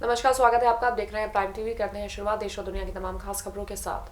नमस्कार, स्वागत है आपका। आप देख रहे हैं प्राइम टीवी। करते हैं शुरुआत देश और दुनिया की तमाम खास खबरों के साथ।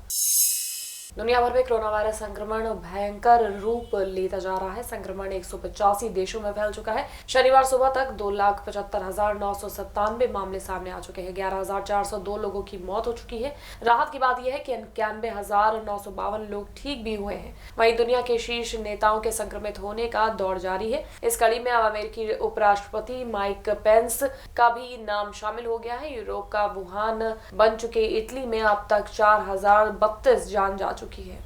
दुनिया भर में कोरोना वायरस संक्रमण भयंकर रूप लेता जा रहा है। संक्रमण 185 देशों में फैल चुका है। शनिवार सुबह तक 2,75,997 मामले सामने आ चुके हैं। 11,402 लोगों की मौत हो चुकी है। राहत की बात यह है कि 91,952 लोग ठीक भी हुए हैं। वहीं दुनिया के शीर्ष नेताओं के संक्रमित होने का दौर जारी है। इस कड़ी में अब अमेरिकी उपराष्ट्रपति माइक पेंस का भी नाम शामिल हो गया है। यूरोप का वुहान बन चुके इटली में अब तक 4,032 जान जा चुकी है।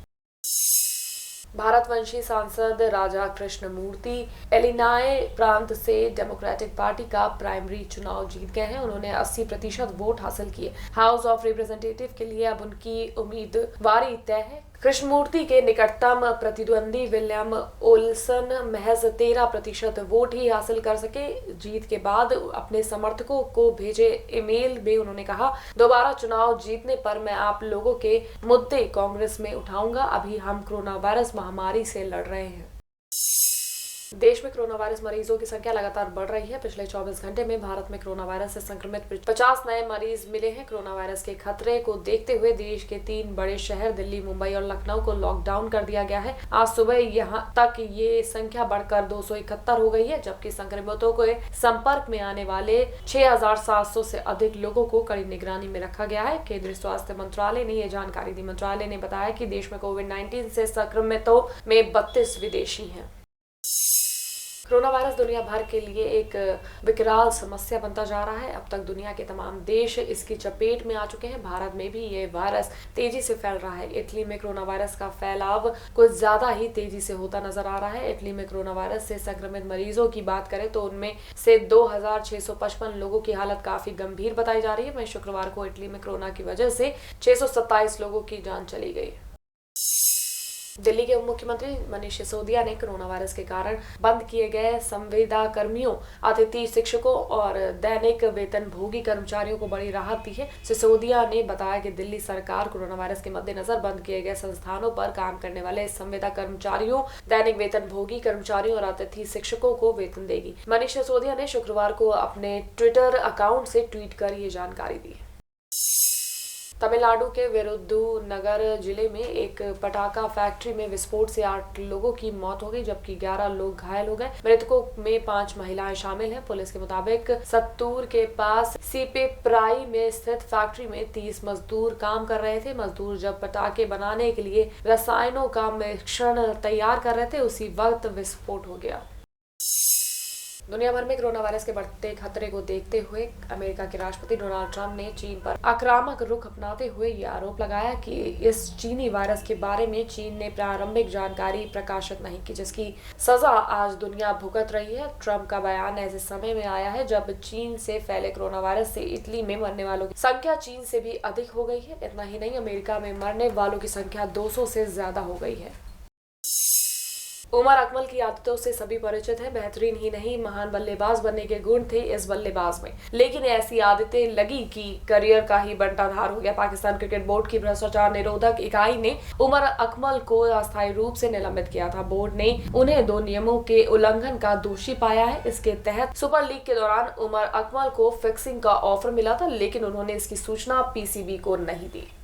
भारतवंशी सांसद राजा कृष्णमूर्ति इलिनॉय प्रांत से डेमोक्रेटिक पार्टी का प्राइमरी चुनाव जीत गए हैं। उन्होंने 80% वोट हासिल किए। हाउस ऑफ रिप्रेजेंटेटिव के लिए अब उनकी उम्मीदवारी तय है। कृष्णमूर्ति के निकटतम प्रतिद्वंदी विलियम ओल्सन महज 13% वोट ही हासिल कर सके। जीत के बाद अपने समर्थकों को भेजे ईमेल में उन्होंने कहा, दोबारा चुनाव जीतने पर मैं आप लोगों के मुद्दे कांग्रेस में उठाऊंगा। अभी हम कोरोना वायरस महामारी से लड़ रहे हैं। देश में कोरोना वायरस मरीजों की संख्या लगातार बढ़ रही है। पिछले 24 घंटे में भारत में कोरोना वायरस से संक्रमित 50 नए मरीज मिले हैं। कोरोना वायरस के खतरे को देखते हुए देश के 3 बड़े शहर दिल्ली, मुंबई और लखनऊ को लॉकडाउन कर दिया गया है। आज सुबह यहां तक ये संख्या बढ़कर 271 हो गई है, जबकि संक्रमितों के संपर्क में आने वाले 6,700 से अधिक लोगों को कड़ी निगरानी में रखा गया है। केंद्रीय स्वास्थ्य मंत्रालय ने यह जानकारी दी। मंत्रालय ने बताया कि देश में कोविड-19 से संक्रमितों में 32 विदेशी हैं। कोरोना वायरस दुनिया भर के लिए एक विकराल समस्या बनता जा रहा है। अब तक दुनिया के तमाम देश इसकी चपेट में आ चुके हैं। भारत में भी ये वायरस तेजी से फैल रहा है। इटली में कोरोना वायरस का फैलाव कुछ ज्यादा ही तेजी से होता नजर आ रहा है। इटली में कोरोना वायरस से संक्रमित मरीजों की बात करें तो उनमें से 2,655 लोगों की हालत काफी गंभीर बताई जा रही है। वहीं शुक्रवार को इटली में कोरोना की वजह से 627 लोगों की जान चली गई। दिल्ली के उप मुख्यमंत्री मनीष सिसोदिया ने कोरोना वायरस के कारण बंद किए गए संविदा कर्मियों, अतिथि शिक्षकों और दैनिक वेतनभोगी कर्मचारियों को बड़ी राहत दी है। सिसोदिया ने बताया कि दिल्ली सरकार कोरोना वायरस के मद्देनजर बंद किए गए संस्थानों पर काम करने वाले संविदा कर्मचारियों, दैनिक वेतनभोगी कर्मचारियों और अतिथि शिक्षकों को वेतन देगी। मनीष सिसोदिया ने शुक्रवार को अपने ट्विटर अकाउंट से ट्वीट कर ये जानकारी दी। तमिलनाडु के विरुधुनगर जिले में एक पटाखा फैक्ट्री में विस्फोट से 8 लोगों की मौत हो गई, जबकि 11 लोग घायल हो गए। मृतकों में 5 महिलाएं शामिल हैं। पुलिस के मुताबिक सत्तूर के पास सीपेप्राई में स्थित फैक्ट्री में 30 मजदूर काम कर रहे थे। मजदूर जब पटाखे बनाने के लिए रसायनों का मिश्रण तैयार कर रहे थे, उसी वक्त विस्फोट हो गया। दुनिया भर में कोरोना वायरस के बढ़ते खतरे को देखते हुए अमेरिका के राष्ट्रपति डोनाल्ड ट्रंप ने चीन पर आक्रामक रुख अपनाते हुए ये आरोप लगाया कि इस चीनी वायरस के बारे में चीन ने प्रारंभिक जानकारी प्रकाशित नहीं की, जिसकी सजा आज दुनिया भुगत रही है। ट्रंप का बयान ऐसे समय में आया है जब चीन से फैले कोरोना वायरस से इटली में मरने वालों की संख्या चीन से भी अधिक हो गई है। इतना ही नहीं, अमेरिका में मरने वालों की संख्या 200 से ज्यादा हो गई है। उमर अकमल की आदतों से सभी परिचित हैं। बेहतरीन ही नहीं, महान बल्लेबाज बनने के गुण थे इस बल्लेबाज में, लेकिन ऐसी आदतें लगी कि करियर का ही बंटाधार हो गया। पाकिस्तान क्रिकेट बोर्ड की भ्रष्टाचार निरोधक इकाई ने उमर अकमल को अस्थायी रूप से निलंबित किया था। बोर्ड ने उन्हें 2 नियमों के उल्लंघन का दोषी पाया है। इसके तहत सुपर लीग के दौरान उमर अकमल को फिक्सिंग का ऑफर मिला था, लेकिन उन्होंने इसकी सूचना पीसीबी को नहीं दी।